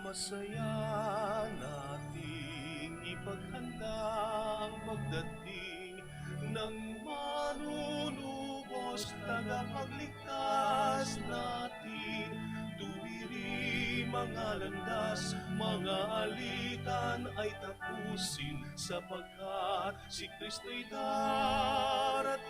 Masaya nating ipaghanda ang pagdating ng manunubos, tagapagligtas natin. Tuwiri mga landas, mga alitan ay tapusin, sapagkat si Kristo'y darating.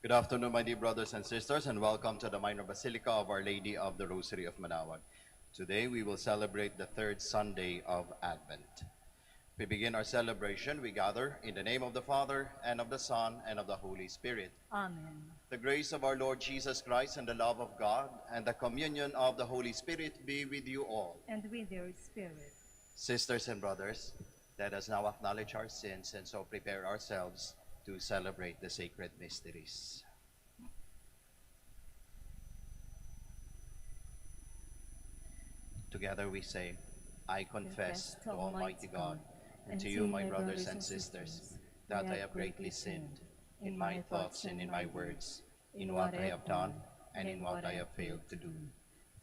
Good afternoon, my dear brothers and sisters, and welcome to the Minor Basilica of Our Lady of the Rosary of Manaoag. Today, we will celebrate the third Sunday of Advent. We begin our celebration, we gather in the name of the Father, and of the Son, and of the Holy Spirit. Amen. The grace of our Lord Jesus Christ, and the love of God, and the communion of the Holy Spirit be with you all. And with your spirit. Sisters and brothers, let us now acknowledge our sins and so prepare ourselves to celebrate the sacred mysteries. Together we say, I confess to Almighty God and to you, my brothers and sisters, that I have greatly sinned in my thoughts and in my words, in what I have done and in what I have failed to do.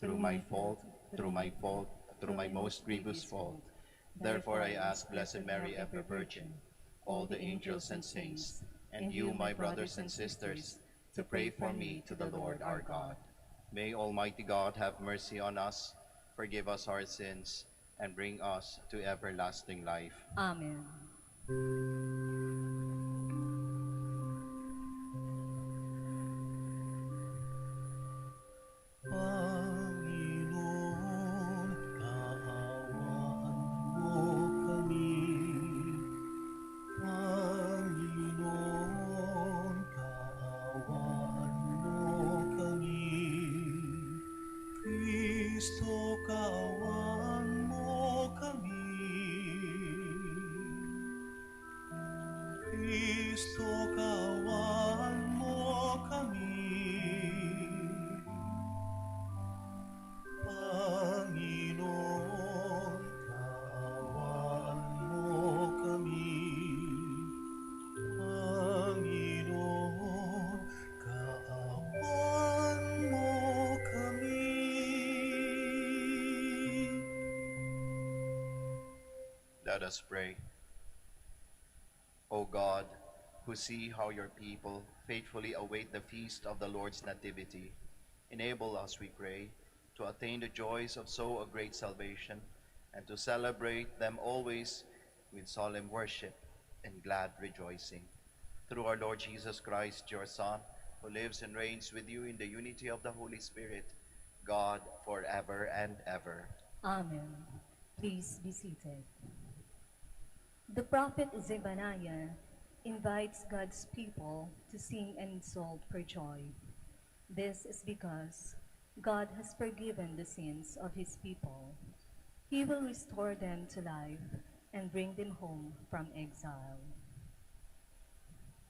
Through my fault, through my most grievous fault. Therefore I ask Blessed Mary, ever Virgin, all the angels and saints, and you, my brothers and sisters, to pray for me to the Lord our God. May Almighty God have mercy on us, forgive us our sins, and bring us to everlasting life. Amen. Panginoon, kaawaan mo kami. Panginoon, kaawaan mo kami. Kristo, kaawaan mo kami. Kristo, kaawaan mo kami. Panginoon, kaawaan mo kami. Panginoon, kaawaan mo kami. Let us pray. O God, who see how your people faithfully await the feast of the Lord's Nativity, enable us, we pray, to attain the joys of so a great salvation, and to celebrate them always with solemn worship and glad rejoicing. Through our Lord Jesus Christ, your Son, who lives and reigns with you in the unity of the Holy Spirit, God, forever and ever. Amen. Please be seated. The prophet Zephaniah invites God's people to sing and exult for joy. This is because God has forgiven the sins of his people. He will restore them to life and bring them home from exile.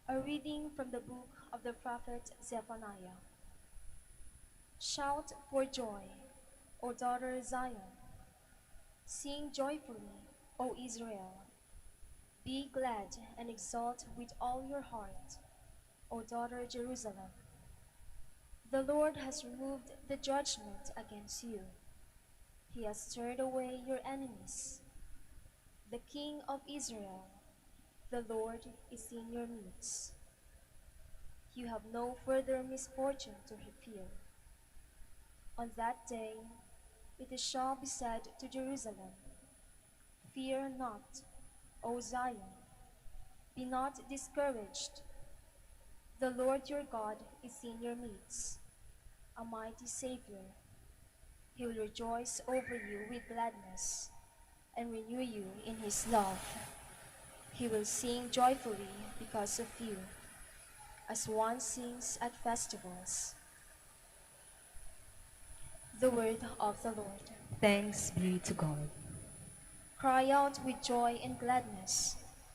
A reading from the book of the prophet Zephaniah. Shout for joy, O daughter Zion. Sing joyfully, O Israel. Be glad and exult with all your heart, O daughter Jerusalem. The Lord has removed the judgment against you. He has turned away your enemies. The King of Israel, the Lord, is in your midst. You have no further misfortune to fear. On that day it shall be said to Jerusalem, Fear not, O Zion, be not discouraged. The Lord your God is in your midst, a mighty Savior. He will rejoice over you with gladness and renew you in his love. He will sing joyfully because of you, as one sings at festivals. The word of the Lord. Thanks be to God. Cry out with joy and gladness,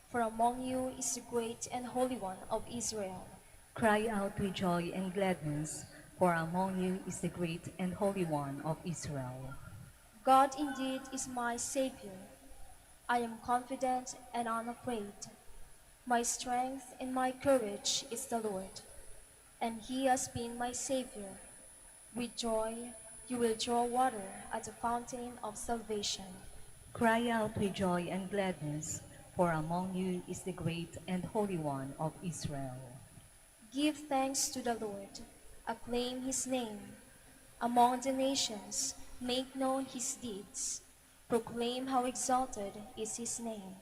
for among you is the great and Holy One of Israel. Cry out with joy and gladness, for among you is the great and Holy One of Israel. God indeed is my Savior. I am confident and unafraid. My strength and my courage is the Lord, and he has been my Savior. With joy, you will draw water at the fountain of salvation. Cry out with joy and gladness, for among you is the great and Holy One of Israel. Give thanks to the Lord, acclaim his name. Among the nations, make known his deeds. Proclaim how exalted is his name.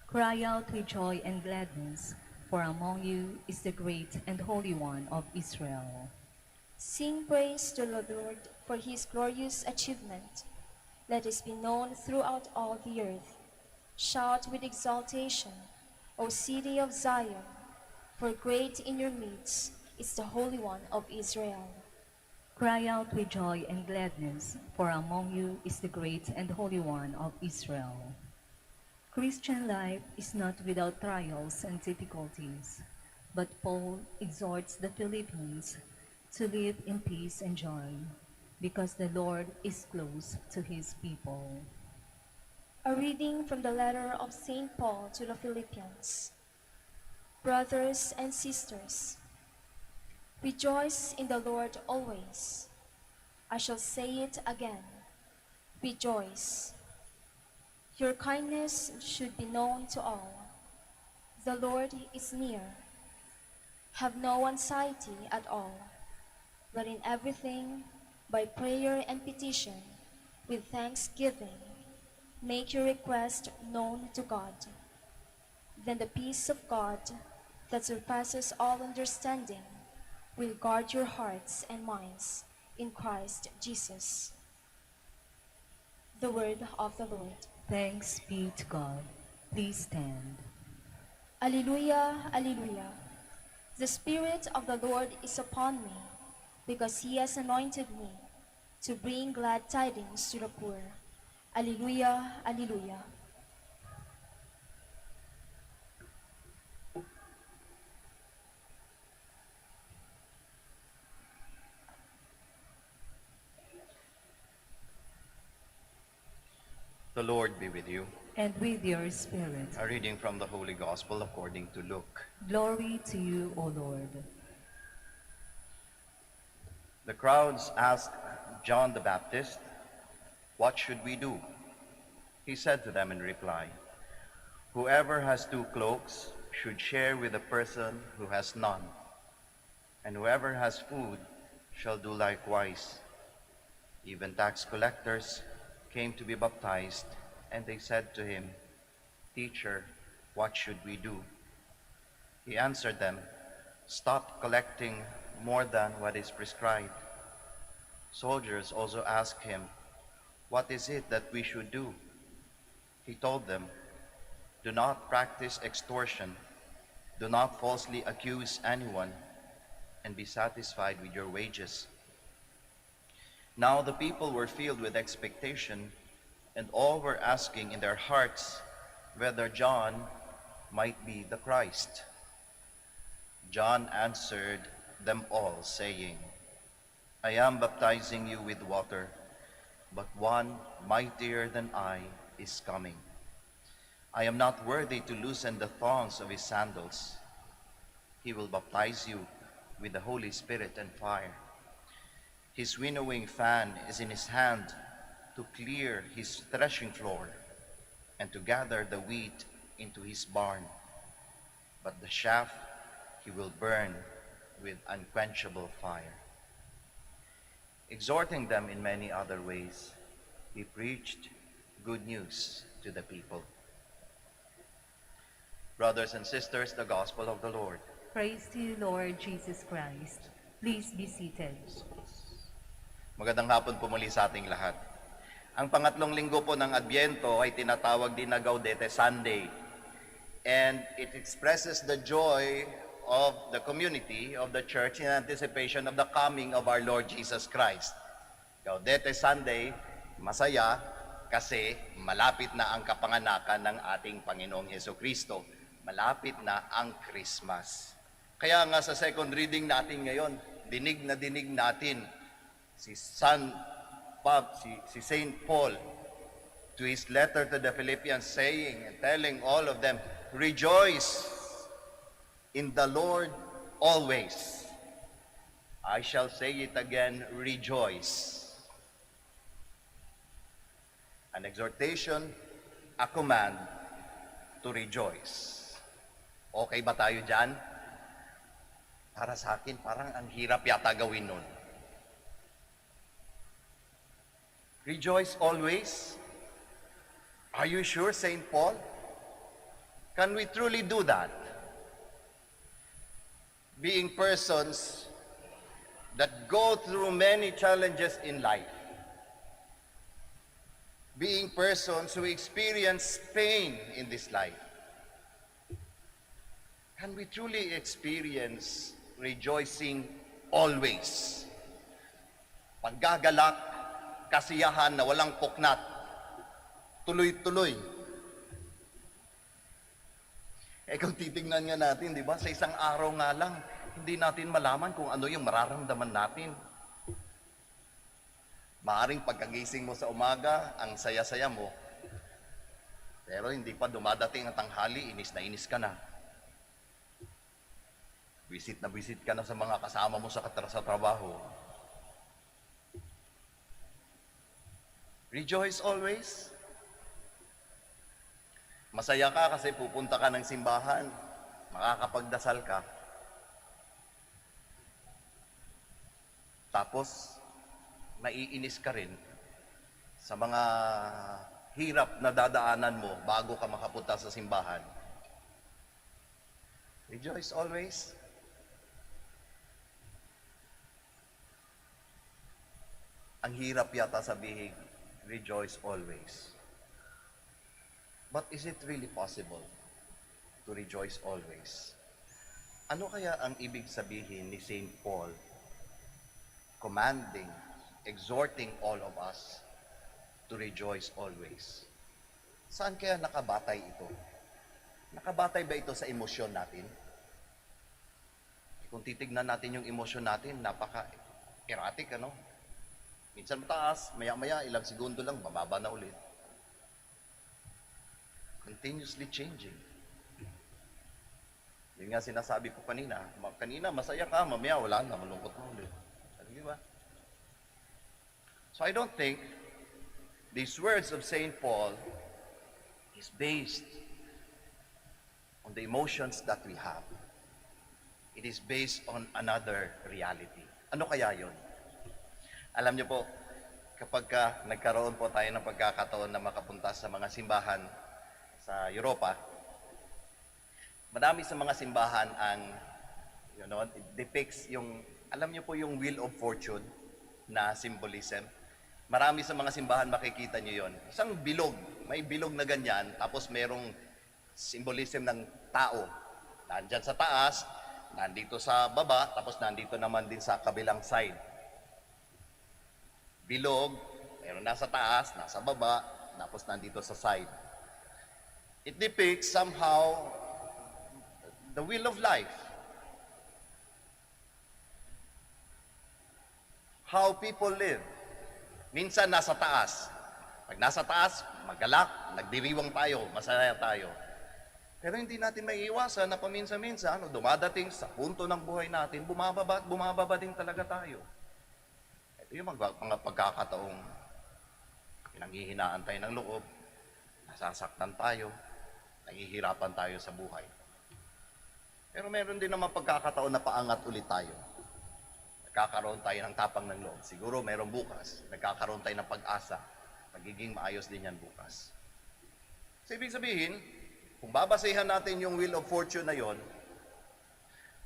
Cry out with joy and gladness, for among you is the great and Holy One of Israel. Sing praise to the Lord for his glorious achievement. Let this be known throughout all the earth. Shout with exultation, O city of Zion, for great in your midst is the Holy One of Israel. Cry out with joy and gladness, for among you is the great and Holy One of Israel. Christian life is not without trials and difficulties, but Paul exhorts the Philippians to live in peace and joy, because the Lord is close to his people. A reading from the letter of St. Paul to the Philippians. Brothers and sisters, rejoice in the Lord always. I shall say it again, rejoice. Your kindness should be known to all. The Lord is near. Have no anxiety at all, but in everything, by prayer and petition, with thanksgiving, make your request known to God. Then the peace of God, that surpasses all understanding, will guard your hearts and minds in Christ Jesus. The word of the Lord. Thanks be to God. Please stand. Alleluia, alleluia. The Spirit of the Lord is upon me, because he has anointed me to bring glad tidings to the poor. Alleluia, alleluia. The Lord be with you. And with your spirit. A reading from the Holy Gospel according to Luke. Glory to you, O Lord. The crowds asked John the Baptist, "What should we do?" He said to them in reply, "Whoever has 2 cloaks should share with the person who has none, and whoever has food shall do likewise." Even tax collectors came to be baptized, and they said to him, "Teacher, what should we do?" He answered them, "Stop collecting more than what is prescribed." Soldiers also asked him, "What is it that we should do?" He told them, "Do not practice extortion, do not falsely accuse anyone, and be satisfied with your wages." Now the people were filled with expectation, and all were asking in their hearts whether John might be the Christ. John answered them all, saying, "I am baptizing you with water, but one mightier than I is coming. I am not worthy to loosen the thongs of his sandals. He will baptize you with the Holy Spirit and fire. His winnowing fan is in his hand to clear his threshing floor and to gather the wheat into his barn. But the chaff he will burn with unquenchable fire." Exhorting them in many other ways, he preached good news to the people. Brothers and sisters, the Gospel of the Lord. Praise to you, Lord Jesus Christ. Please be seated. Magandang hapon po muli sa ating lahat. Ang pangatlong linggo po ng Adbyento ay tinatawag din na Gaudete Sunday. And it expresses the joy of the community of the church in anticipation of the coming of our Lord Jesus Christ. Gaudete Sunday, masaya kasi malapit na ang kapanganakan ng ating Panginoong Hesukristo. Malapit na ang Christmas. Kaya nga sa second reading natin ngayon, dinig na dinig natin si Saint Paul to his letter to the Philippians, saying and telling all of them, "Rejoice in the Lord always." I shall say it again, rejoice. An exhortation, a command to rejoice. Okay ba tayo dyan? Para sa akin, parang ang hirap yata gawin nun. Rejoice always? Are you sure, St. Paul? Can we truly do that? Being persons that go through many challenges in life. Being persons who experience pain in this life. Can we truly experience rejoicing always? Paggagalak, kasiyahan na walang puknat, tuloy-tuloy. Kung titignan nga natin, di ba, sa isang araw nga lang, hindi natin malaman kung ano yung mararamdaman natin. Maaring pagkagising mo sa umaga, ang saya-saya mo. Pero hindi pa dumadating ang tanghali, inis na inis ka na. Visit na visit ka na sa mga kasama mo sa trabaho. Rejoice always. Masaya ka kasi pupunta ka ng simbahan, makakapagdasal ka. Tapos, naiinis ka rin sa mga hirap na dadaanan mo bago ka makapunta sa simbahan. Rejoice always. Ang hirap yata sabihin, rejoice always. But is it really possible to rejoice always? Ano kaya ang ibig sabihin ni St. Paul commanding, exhorting all of us to rejoice always? Saan kaya nakabatay ito? Nakabatay ba ito sa emosyon natin? Kung titignan natin yung emosyon natin, napaka-erratic, ano? Minsan mataas, maya-maya, ilang segundo lang, bababa na ulit. Continuously changing. Yun nga sinasabi ko kanina. Kanina, masaya ka, mamaya, wala na, malungkot na ulit. Di ba? So I don't think these words of St. Paul is based on the emotions that we have. It is based on another reality. Ano kaya yon? Alam niyo po, kapag nagkaroon po tayo ng pagkakataon na makapunta sa mga simbahan sa Europa, marami sa mga simbahan ang, it depicts yung, alam niyo po yung Wheel of Fortune na symbolism. Marami sa mga simbahan makikita niyo yon. Isang bilog, may bilog na ganyan, tapos merong symbolism ng tao. Nandyan sa taas, nandito sa baba, tapos nandito naman din sa kabilang side. Bilog, meron nasa taas, nasa baba, tapos nandito sa side. It depicts somehow the wheel of life. How people live. Minsan nasa taas. Pag nasa taas, magalak, nagdiriwang tayo, masaya tayo. Pero hindi natin maiiwasan na paminsan-minsan, dumadating sa punto ng buhay natin, bumababa din talaga tayo. Ito yung mga pagkakataong pinanghihinaan tayo ng loob, nasasaktan tayo, nahihirapan tayo sa buhay. Pero meron din naman pagkakataon na paangat ulit tayo. Nagkakaroon tayo ng tapang ng loob. Siguro meron bukas. Nagkakaroon tayo ng pag-asa. Magiging maayos din yan bukas. So, ibig sabihin, kung babasehan natin yung Wheel of Fortune na yon,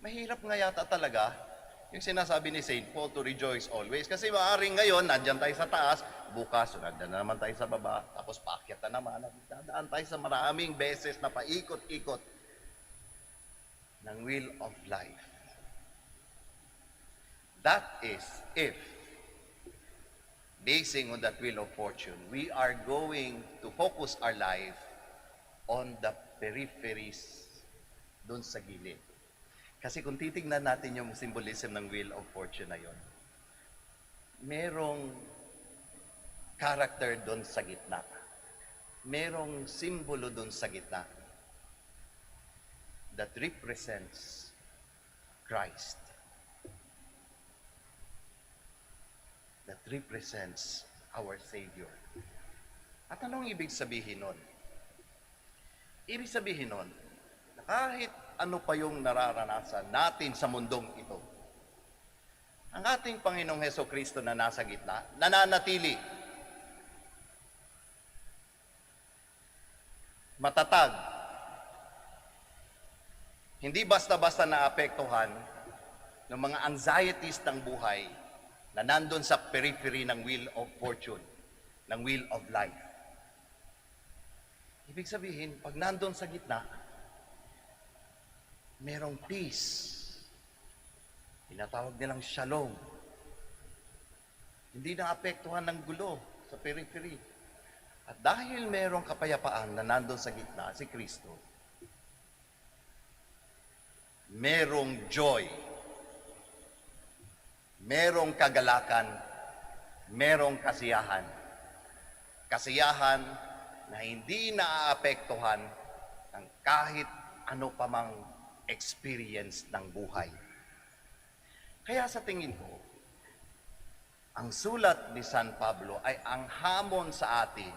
mahirap nga yata talaga yung sinasabi ni St. Paul to rejoice always. Kasi maaaring ngayon, nandyan tayo sa taas, bukas, nandyan na naman tayo sa baba, tapos paakyat na naman, dadaan tayo sa maraming beses na paikot-ikot ng Wheel of Life. That is if, basing on that Wheel of Fortune, we are going to focus our life on the peripheries, doon sa gilid. Kasi kung titignan natin yung symbolism ng Wheel of Fortune na yon, merong character doon sa gitna. Merong simbolo doon sa gitna that represents Christ. that represents our Savior. At anong ibig sabihin nun? Ibig sabihin nun, na kahit ano pa yung nararanasan natin sa mundong ito, ang ating Panginoong Hesukristo na nasa gitna, nananatili. Matatag. Hindi basta-basta naapektuhan ng mga anxieties ng buhay na nandun sa periphery ng wheel of fortune, ng wheel of life. Ibig sabihin, pag nandun sa gitna, merong peace. Tinatawag nilang shalom. Hindi naapektuhan ng gulo sa periphery. At dahil merong kapayapaan na nandun sa gitna, si Kristo, merong joy, merong kagalakan, merong kasiyahan. Kasiyahan na hindi naaapektuhan ng kahit ano pa mang experience ng buhay. Kaya sa tingin ko, ang sulat ni San Pablo ay ang hamon sa atin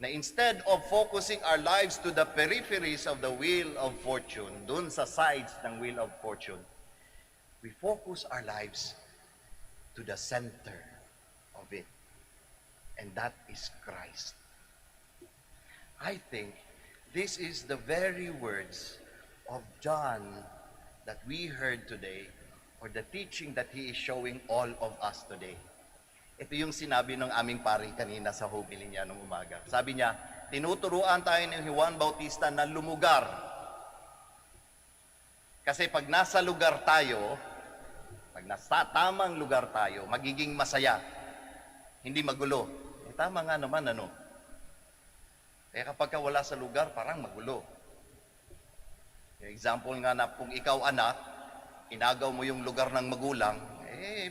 na instead of focusing our lives to the peripheries of the wheel of fortune, dun sa sides ng wheel of fortune, we focus our lives to the center of it. And that is Christ. I think this is the very words of John that we heard today, or the teaching that he is showing all of us today. Ito yung sinabi ng aming pari kanina sa homily niya nung umaga. Sabi niya, tinuturuan tayo ni Juan Bautista na lumugar. Kasi pag nasa lugar tayo, pag nasa tamang lugar tayo, magiging masaya. Hindi magulo. Eh, tama nga naman, ano? Kaya kapag wala sa lugar, parang magulo. Yung example nga na kung ikaw anak, inagaw mo yung lugar ng magulang,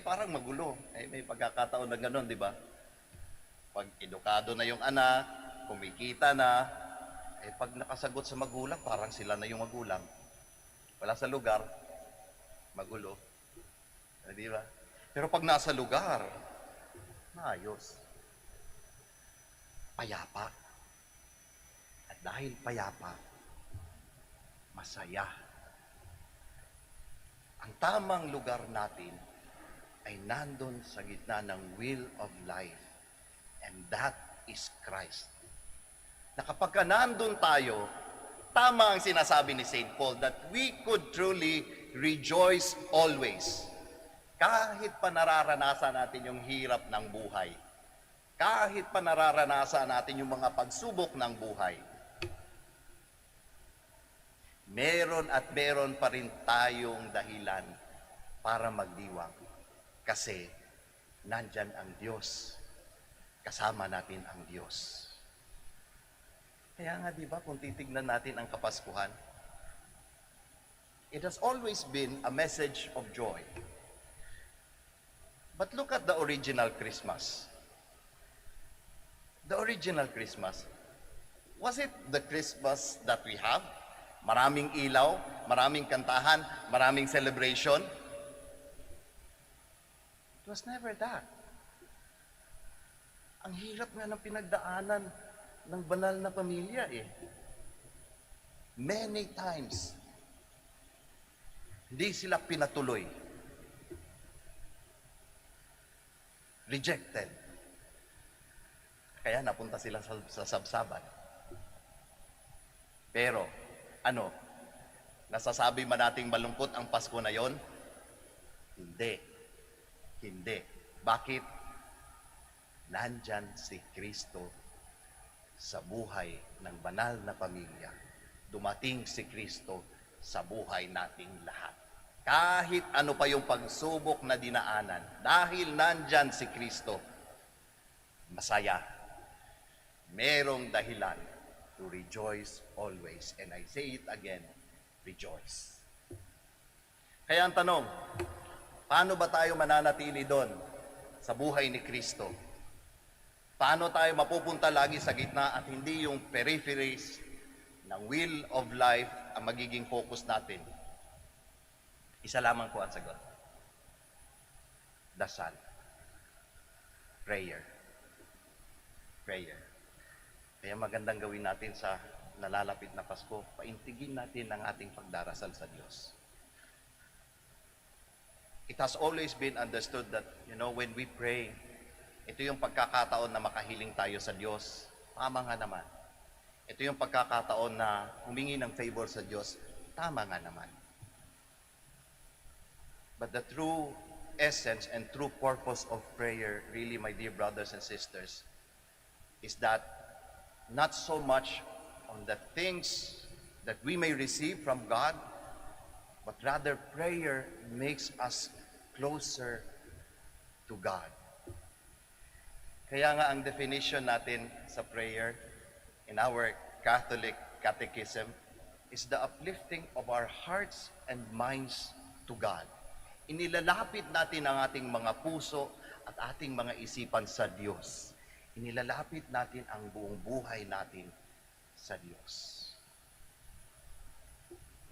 parang magulo. May pagkakataon na gano'n, di ba? Pag edukado na yung anak, kumikita na, pag nakasagot sa magulang, parang sila na yung magulang. Wala sa lugar, magulo. Di ba? Pero pag nasa lugar, maayos. Payapa. At dahil payapa, masaya. Ang tamang lugar natin ay nandun sa gitna ng wheel of life. And that is Christ. Na kapag ka nandun tayo, tama ang sinasabi ni St. Paul that we could truly rejoice always. Kahit pa nararanasan natin yung hirap ng buhay. Kahit pa nararanasan natin yung mga pagsubok ng buhay. Meron at meron pa rin tayong dahilan para magdiwang. Kasi nandyan ang Diyos. Kasama natin ang Diyos. Kaya nga, di ba, kung titignan natin ang Kapaskuhan, it has always been a message of joy. But look at the original Christmas. The original Christmas, was it the Christmas that we have? Maraming ilaw, maraming kantahan, maraming celebration? It was never that. Ang hirap nga ng pinagdaanan ng banal na pamilya Many times, hindi sila pinatuloy. Rejected. Kaya napunta sila sa sabsaban. Pero, nasasabi ba nating malungkot ang Pasko na yon? Hindi. Hindi. Bakit? Nandyan si Kristo sa buhay ng banal na pamilya. Dumating si Kristo sa buhay nating lahat. Kahit ano pa yung pagsubok na dinaanan, dahil nandyan si Kristo, masaya. Merong dahilan to rejoice always. And I say it again, rejoice. Kaya ang tanong, paano ba tayo mananatili doon sa buhay ni Kristo? Paano tayo mapupunta lagi sa gitna at hindi yung peripheries ng wheel of life ang magiging focus natin? Isa lamang po ang sagot. Dasal. prayer. Prayer. Kaya magandang gawin natin sa nalalapit na Pasko, paintigin natin ang ating pagdarasal sa Diyos. It has always been understood that, when we pray, ito yung pagkakataon na makahiling tayo sa Diyos. Tama nga naman. Ito yung pagkakataon na humingi ng favor sa Diyos. Tama nga naman. But the true essence and true purpose of prayer, really, my dear brothers and sisters, is that not so much on the things that we may receive from God, but rather prayer makes us closer to God. Kaya nga ang definition natin sa prayer in our Catholic Catechism is the uplifting of our hearts and minds to God. Inilalapit natin ang ating mga puso at ating mga isipan sa Diyos. Inilalapit natin ang buong buhay natin sa Diyos.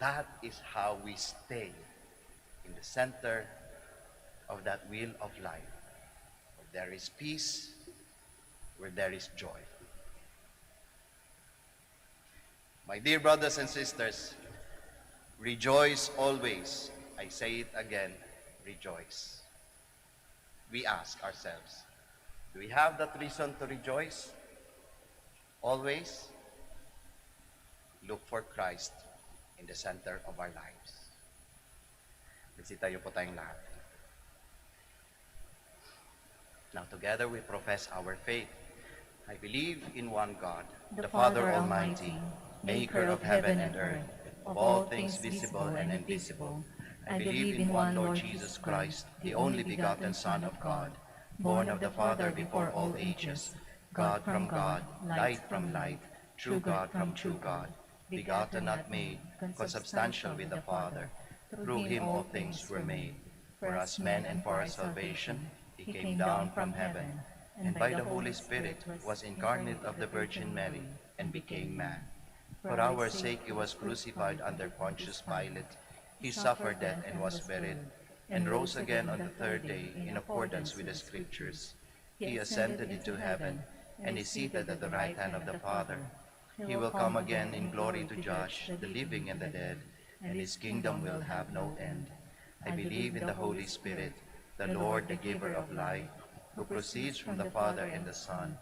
That is how we stay in the center of that wheel of life. Where there is peace, where there is joy. My dear brothers and sisters, rejoice always. I say it again, rejoice. We ask ourselves, do we have that reason to rejoice? Always look for Christ in the center of our lives. Tayo po tayong lahat. Now together we profess our faith. I believe in one God, the Father Almighty, maker of heaven and earth, of all things visible and invisible. I believe in one Lord Jesus Christ, the only begotten Son of God, born of the Father before all ages, God from God, light from light, true God from true God, begotten not made, consubstantial with the Father. Through him all things were made. For us men and for our salvation, he came down from heaven, and by the Holy Spirit was incarnate of the Virgin Mary, and became man. For our sake he was crucified under Pontius Pilate. He suffered death and was buried, and rose again on the third day in accordance with the Scriptures. He ascended into heaven, and is seated at the right hand of the Father. He will come again in glory to judge the living and the dead, and his kingdom will have no end. I believe in the Holy Spirit, the Lord, the giver of life, who proceeds from the Father and the Son,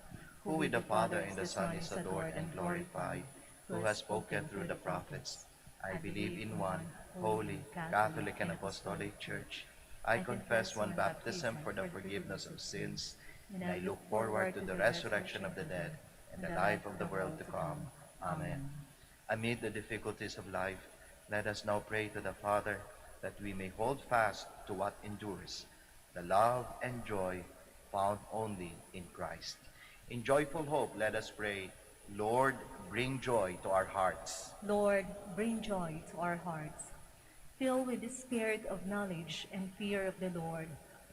who with the Father and the Son is adored and glorified, who has spoken through the prophets. I believe in one holy, Catholic, and Apostolic Church. I confess one baptism for the forgiveness of sins, and I look forward to the resurrection of the dead and the life of the world to come. Amen. Amid the difficulties of life, let us now pray to the Father that we may hold fast to what endures, the love and joy found only in Christ. In joyful hope, let us pray, Lord, bring joy to our hearts. Lord, bring joy to our hearts. Fill with the spirit of knowledge and fear of the Lord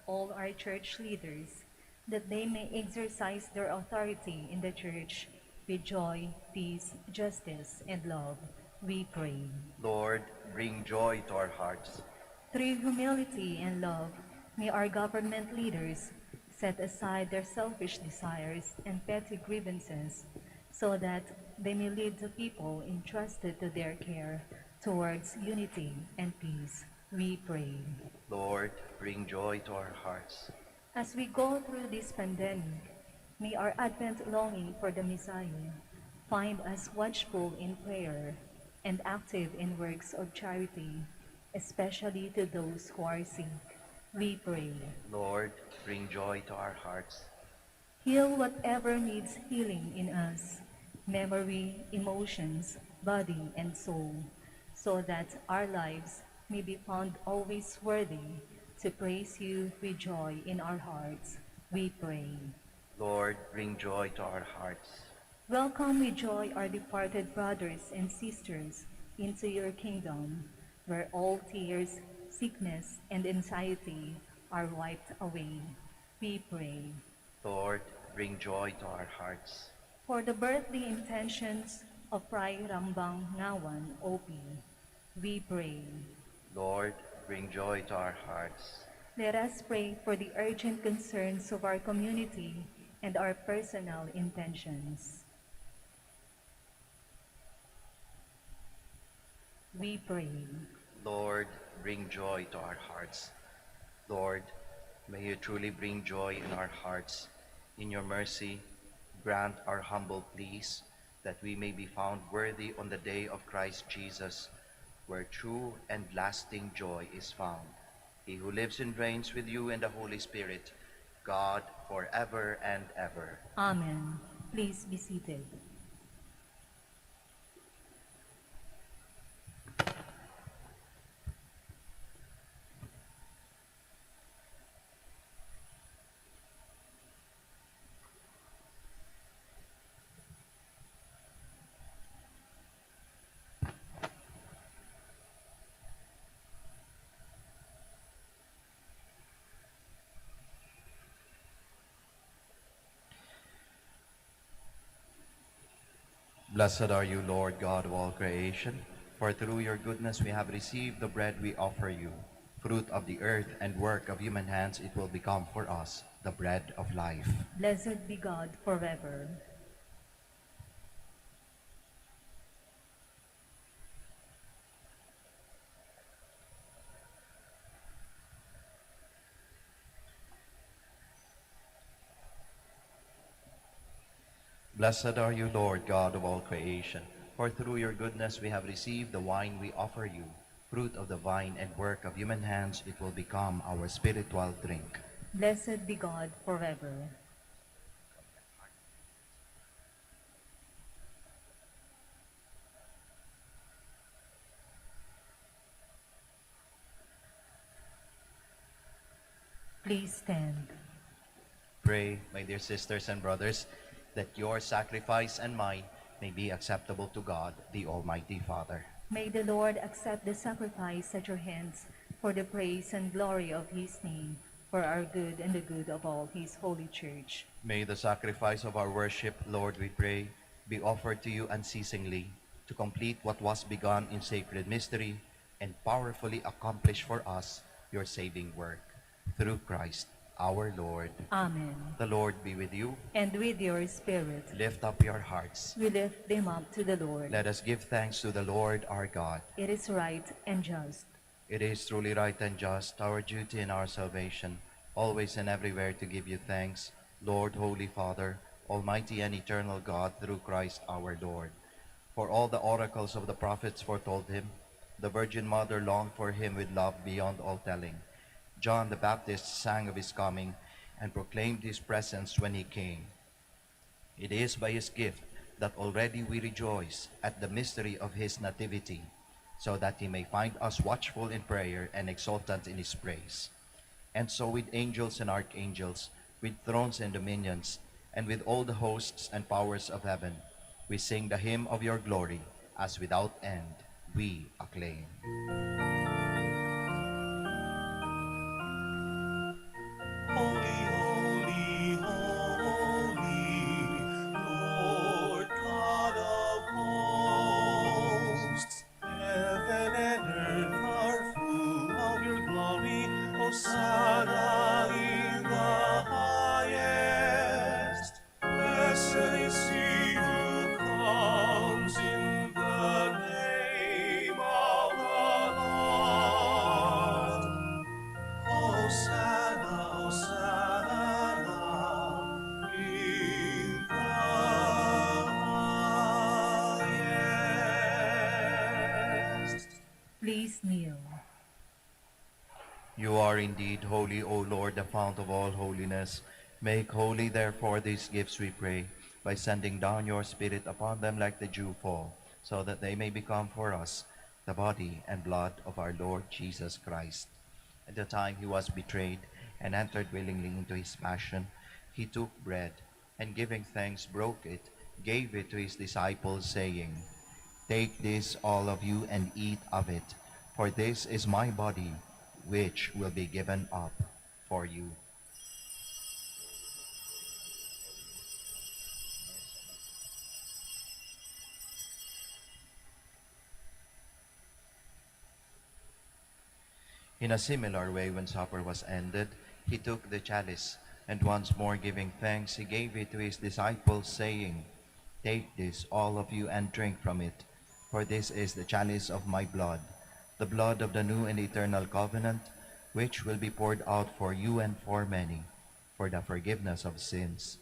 all our church leaders, that they may exercise their authority in the church with joy, peace, justice, and love. We pray. Lord, bring joy to our hearts. Through humility and love, may our government leaders set aside their selfish desires and petty grievances, so that they may lead the people entrusted to their care towards unity and peace. We pray. Lord, bring joy to our hearts. As we go through this pandemic, may our Advent longing for the Messiah find us watchful in prayer and active in works of charity, especially to those who are sick. We pray. Lord, bring joy to our hearts. Heal whatever needs healing in us, memory, emotions, body, and soul, so that our lives may be found always worthy to praise you with joy in our hearts. We pray. Lord, bring joy to our hearts. Welcome with joy our departed brothers and sisters into your kingdom, where all tears, sickness, and anxiety are wiped away. We pray. Lord, bring joy to our hearts. For the birthday intentions of Fray Rambang Ngawan, OP, we pray. Lord, bring joy to our hearts. Let us pray for the urgent concerns of our community and our personal intentions. We pray. Lord, bring joy to our hearts. Lord, may you truly bring joy in our hearts. In your mercy, grant our humble pleas that we may be found worthy on the day of Christ Jesus, where true and lasting joy is found. He who lives and reigns with you in the Holy Spirit, God, forever and ever. Amen. Please be seated. Blessed are you, Lord God of all creation, for through your goodness we have received the bread we offer you. Fruit of the earth and work of human hands, it will become for us the bread of life. Blessed be God forever. Blessed are you, Lord God of all creation, for through your goodness we have received the wine we offer you. Fruit of the vine and work of human hands, it will become our spiritual drink. Blessed be God forever. Please stand. Pray, my dear sisters and brothers, that your sacrifice and mine may be acceptable to God, the Almighty Father. May the Lord accept the sacrifice at your hands for the praise and glory of his name, for our good and the good of all his holy church. May the sacrifice of our worship, Lord, we pray, be offered to you unceasingly, to complete what was begun in sacred mystery and powerfully accomplish for us your saving work. Through Christ our Lord. Amen. The Lord be with you. And with your spirit, Lift up your hearts. we lift them up to the Lord. Let us give thanks to the Lord our God. It is right and just. It is truly right and just, our duty and our salvation, always and everywhere to give you thanks, Lord, Holy Father, Almighty and eternal God, through Christ our Lord. For all the oracles of the prophets foretold him, the Virgin Mother longed for him with love beyond all telling. John the Baptist sang of his coming and proclaimed his presence when he came. It is by his gift that already we rejoice at the mystery of his nativity, so that he may find us watchful in prayer and exultant in his praise. And so with angels and archangels, with thrones and dominions, and with all the hosts and powers of heaven, we sing the hymn of your glory, as without end we acclaim. Holy, holy, holy, Lord God of hosts. Heaven and earth are full of your glory. Hosanna in the highest. Blessed is he who comes in the name of the Lord. Hosanna, Hosanna in the highest. Please kneel. You are indeed holy, O Lord, the fount of all holiness. Make holy, therefore, these gifts, we pray, by sending down your Spirit upon them like the dew fall, so that they may become for us the body and blood of our Lord Jesus Christ. At the time he was betrayed and entered willingly into his passion, he took bread, and giving thanks, broke it, gave it to his disciples, saying, "Take this, all of you, and eat of it, for this is my body, which will be given up for you." In a similar way, when supper was ended, he took the chalice, and once more giving thanks, he gave it to his disciples, saying, "Take this, all of you, and drink from it, for this is the chalice of my blood, the blood of the new and eternal covenant, which will be poured out for you and for many, for the forgiveness of sins.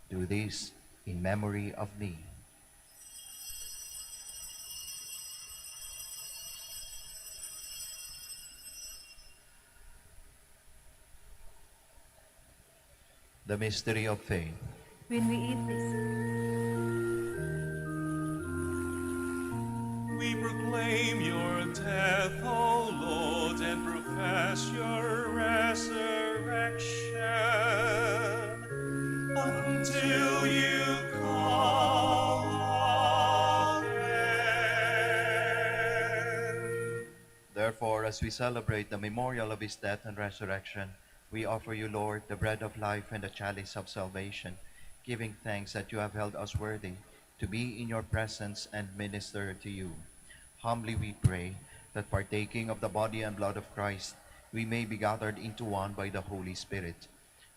Do this in memory of me." The mystery of faith. When we eat this, We proclaim your death, O Lord, and profess your resurrection until you come again. Therefore, as we celebrate the memorial of his death and resurrection, we offer you, Lord, the bread of life and the chalice of salvation, giving thanks that you have held us worthy to be in your presence and minister to you. Humbly we pray that partaking of the body and blood of Christ, we may be gathered into one by the Holy Spirit.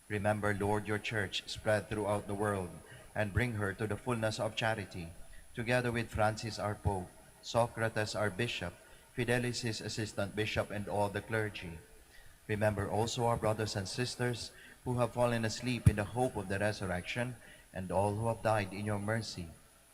Remember, Lord, your church spread throughout the world, and bring her to the fullness of charity, together with Francis our Pope, Socrates our Bishop, Fidelis his assistant bishop, and all the clergy. Remember also our brothers and sisters who have fallen asleep in the hope of the resurrection, and all who have died in your mercy.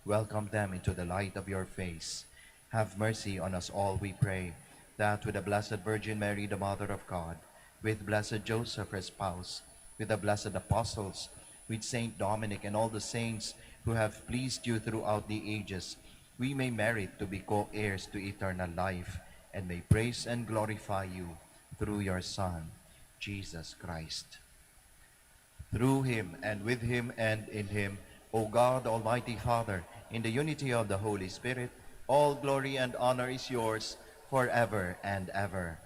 Welcome them into the light of your face. Have mercy on us all, we pray, that with the Blessed Virgin Mary, the Mother of God, with blessed Joseph, her spouse, with the blessed apostles, with Saint Dominic and all the saints who have pleased you throughout the ages, we may merit to be co-heirs to eternal life, and may praise and glorify you through your Son, Jesus Christ. Through him, and with him, and in him, O God, Almighty Father, in the unity of the Holy Spirit, all glory and honor is yours forever and ever.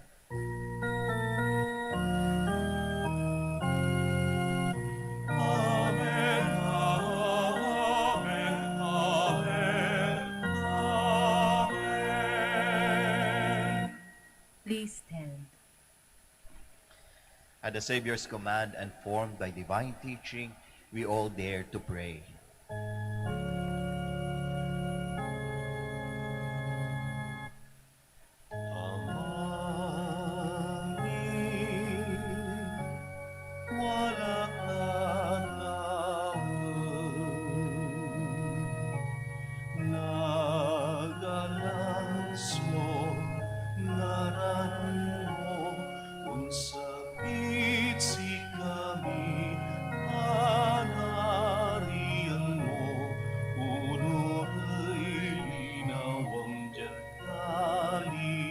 Amen, amen, amen, amen. please stand. At the Savior's command and formed by divine teaching, we all dare to pray. Wala nagalas mo, ngaran mo, unsapit si kami, panarian mo, uno ra'y linawang jatali.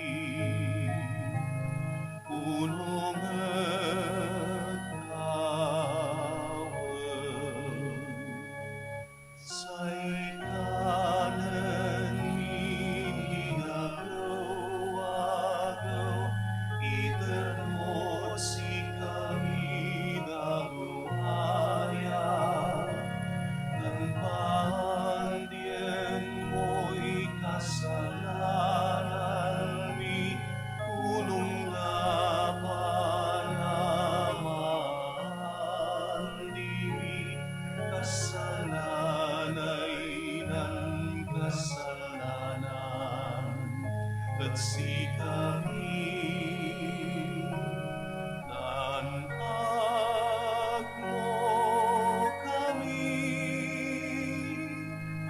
Punong at tawag sa'y kanan agaw-agaw, itermo si kami daluhaya, ng pandien mo'y kasalanan mi, punong laban naman diri, kasalanay ng kasalanan, at si kami nanag mo kami,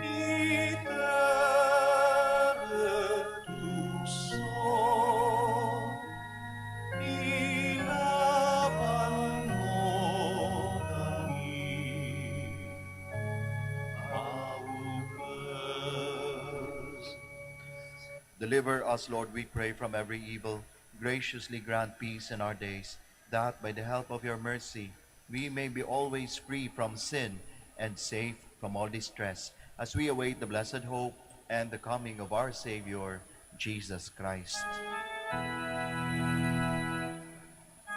iteretuso, ilaban mo kami. Augas. Deliver us, Lord, we pray, from every evil. Graciously grant peace in our days, that by the help of your mercy we may be always free from sin and safe from all distress, as we await the blessed hope and the coming of our Savior, Jesus Christ.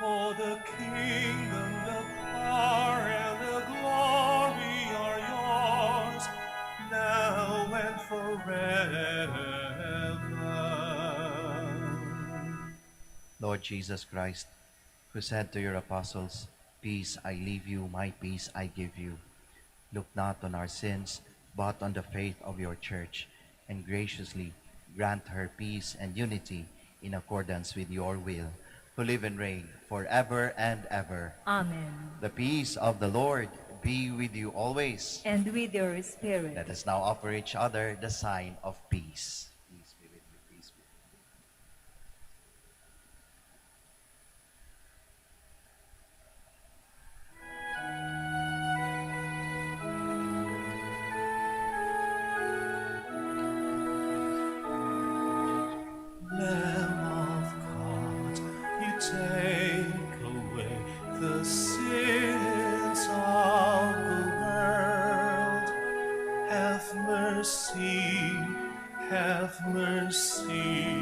For the kingdom, the power, and the glory are yours, now and forever. Lord Jesus Christ, who said to your apostles, "Peace I leave you, my peace I give you," look not on our sins, but on the faith of your church, and graciously grant her peace and unity in accordance with your will, who live and reign forever and ever. Amen. The peace of the Lord be with you always. And with your spirit. Let us now offer each other the sign of peace. Peace be with you. Peace be with you. Lamb of God, you take away the sins of the world. Have mercy, have mercy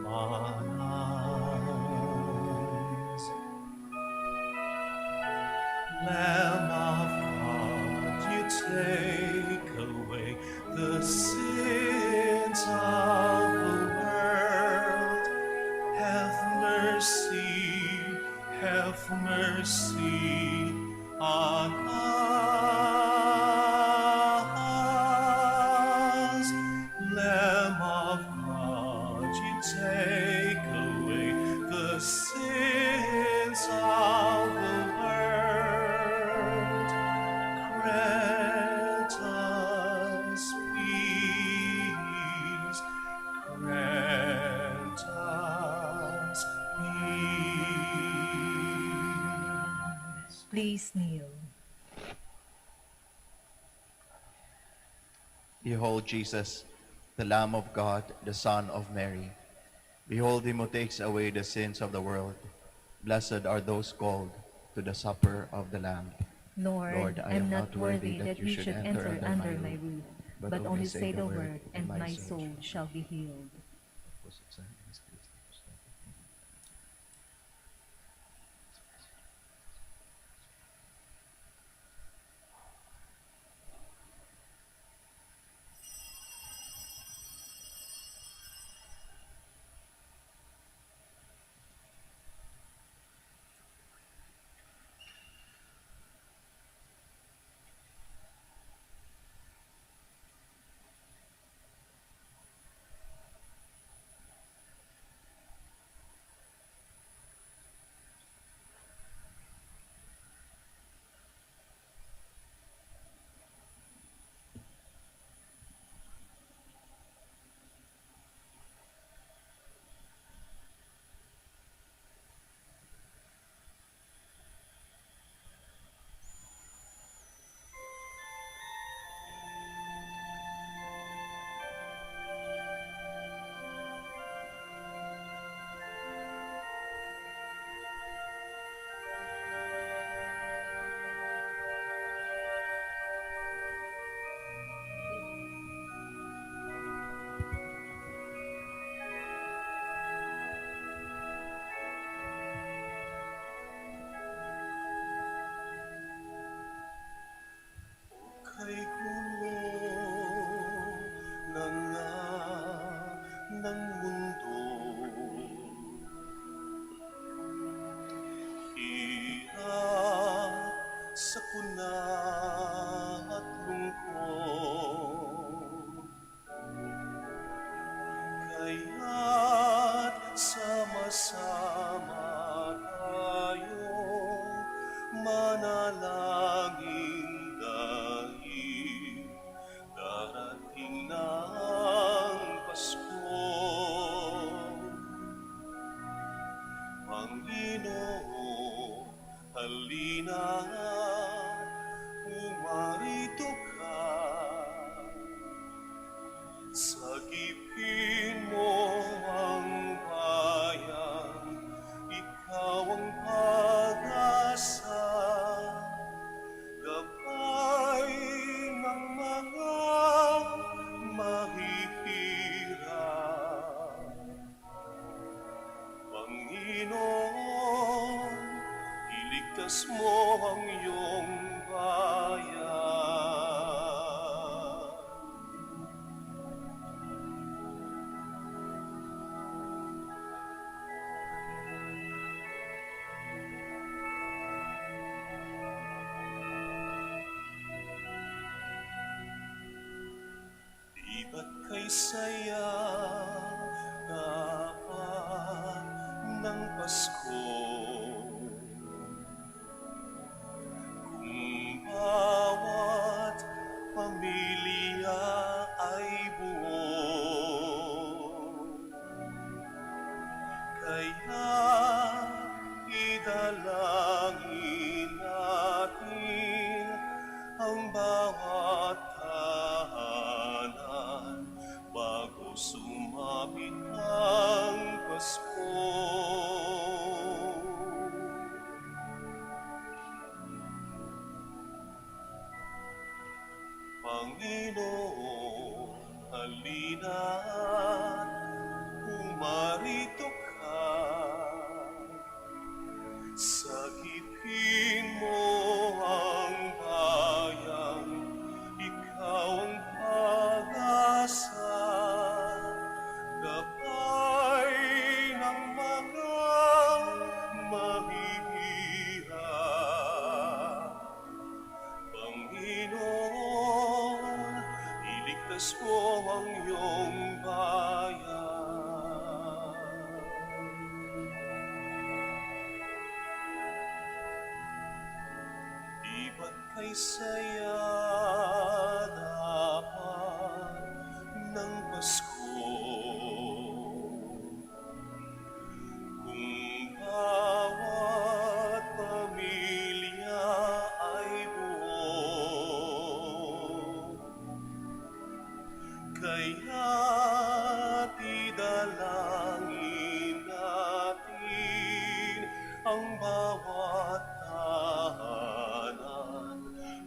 on us. Lamb of God, you take away the sins of the world. Have mercy on us. Lamb of God, you take away the sins of the world. Grant us peace. Grant us peace. Please kneel. Behold Jesus, the Lamb of God, the Son of Mary. Behold him who takes away the sins of the world. Blessed are those called to the supper of the Lamb. Lord, I am not worthy that you should enter under my roof, but only say the word, and my soul shall be healed. Kay gulo na nga ng mundo, hirap, sakuna at lungkot. Kaya't sama-sama tayong manalangin dahil darating na ang Pasko. Panginoon, halina, umarito ka. Sagipin mo ang bayan, ikaw ang pag-asa, gabay ng mga mahihirap. Panginoon, iligtas mo ang iyong bayan. Di ba't kay saya dapat ng Pasko? Kung bawat pamilya ay buo, kaya idalangin natin ang bawat tahanan bago sumapit ang Pasko. Panginoon, halina't pumarito ka. Sagipin mo ang bayan, ikaw ang pag-asa. Gabay ng mga mahihirap. Panginoon, iligtas mo ang iyong bayan. Di ba't kay saya dapat ng Pasko? Kung bawat pamilya ay buo, kaya't idalangin natin ang bawat tahanan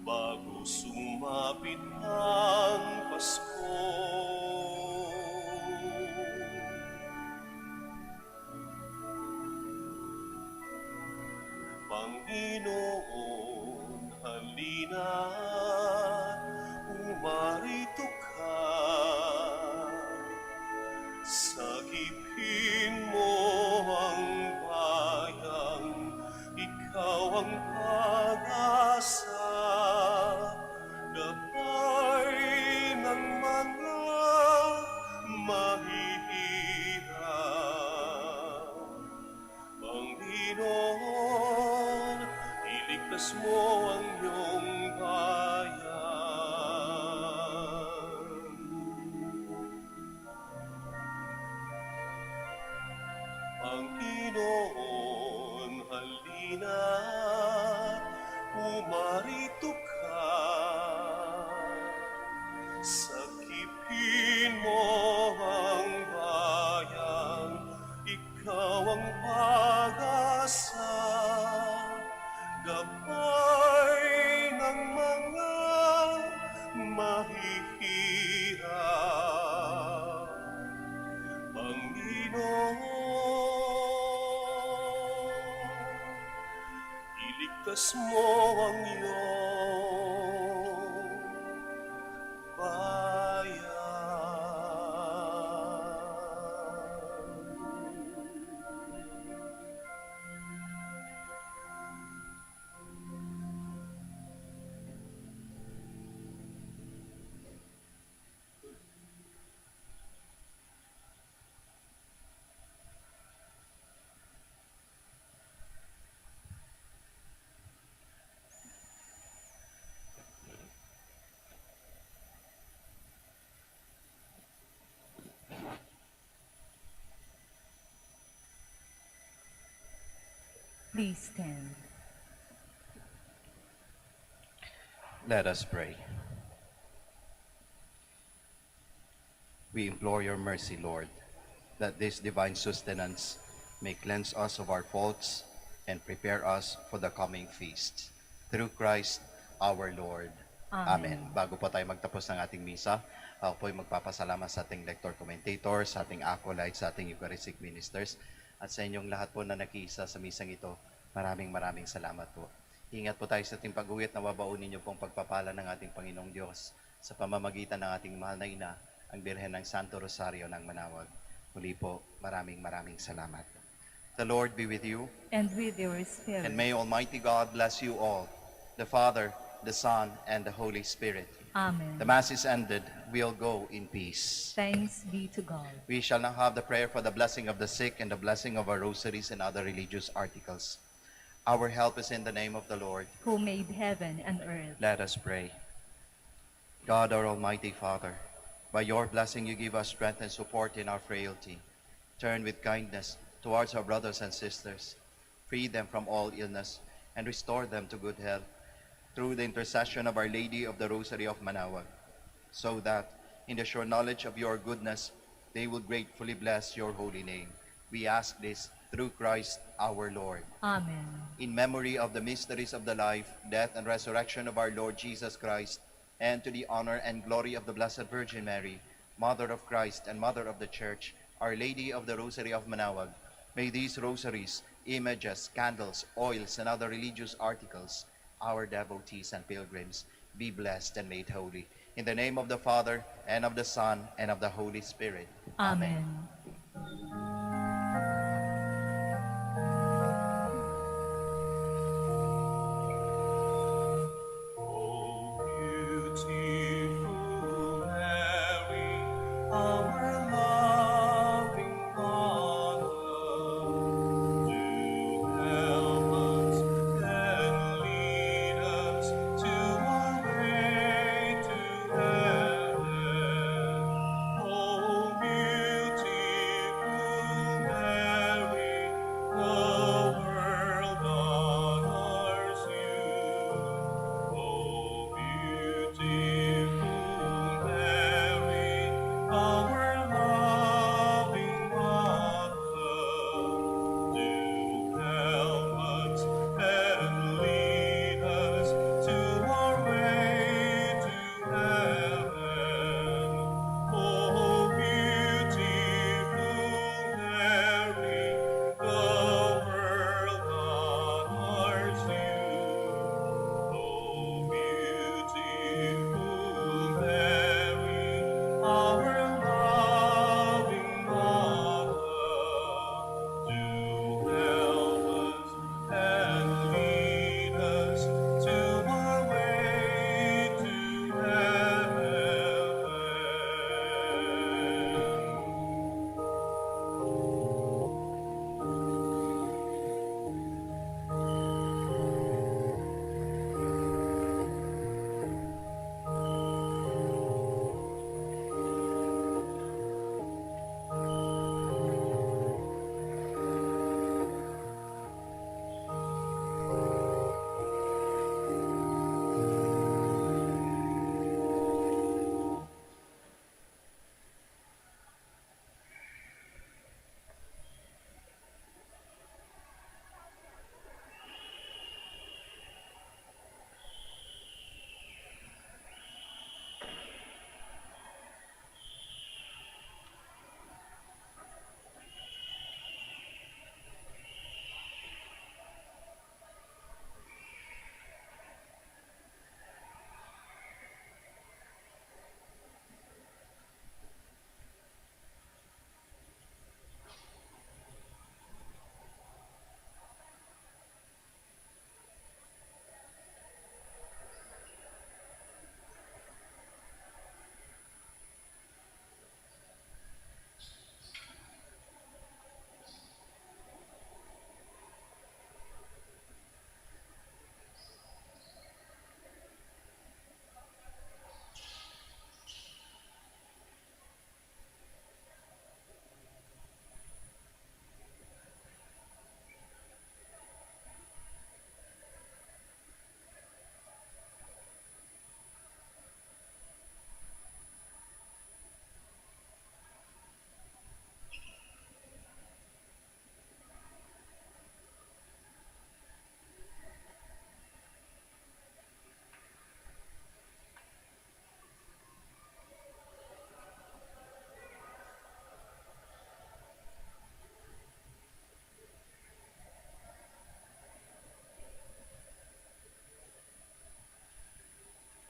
bago sumapit ang Pasko. Panginoon, halina't pumarito ka. Sagipin mo ang bayan, ikaw ang pag-asa. Gabay ng mga mahihirap. Panginoon, iligtas mo ang iyong bayan. Panginoon, halina't pumarito ka. Sagipin mo ang bayan, ikaw ang pag-asa. Gabay ng mga mahihirap. Panginoon, iligtas mo ang iyong bayan. Please stand. Let us pray. We implore your mercy, Lord, that this divine sustenance may cleanse us of our faults and prepare us for the coming feast. Through Christ our Lord. Amen. Bago po tayo magtapos ng ating misa, ako po ay magpapasalamat sa ating lector-commentator, sa ating acolytes, sa ating Eucharistic ministers, at sa inyong lahat po na nakiisa sa misang ito. Maraming salamat po. Ingat po tayo sa ating pag-uwi at nawabaunin niyo pong pagpapala ng ating Panginoong Diyos sa pamamagitan ng ating mahal na ina, ang Birhen ng Santo Rosario ng Manaoag. Muli po, maraming salamat. The Lord be with you, And with your spirit. and may Almighty God bless you all, the Father, the Son, and the Holy Spirit. Amen. The Mass is ended. We'll go in peace. Thanks be to God. We shall now have the prayer for the blessing of the sick and the blessing of our rosaries and other religious articles. Our help is in the name of the Lord. Who made heaven and earth. Let us pray. God, our Almighty Father, by your blessing you give us strength and support in our frailty. Turn with kindness towards our brothers and sisters. Free them from all illness and restore them to good health through the intercession of Our Lady of the Rosary of Manaoag, so that, in the sure knowledge of your goodness, they will gratefully bless your holy name. We ask this through Christ our Lord. Amen. In memory of the mysteries of the life, death, and resurrection of our Lord Jesus Christ, and to the honor and glory of the Blessed Virgin Mary, Mother of Christ and Mother of the Church, Our Lady of the Rosary of Manaoag, may these rosaries, images, candles, oils, and other religious articles, our devotees and pilgrims, be blessed and made holy. In the name of the Father, and of the Son, and of the Holy Spirit. Amen.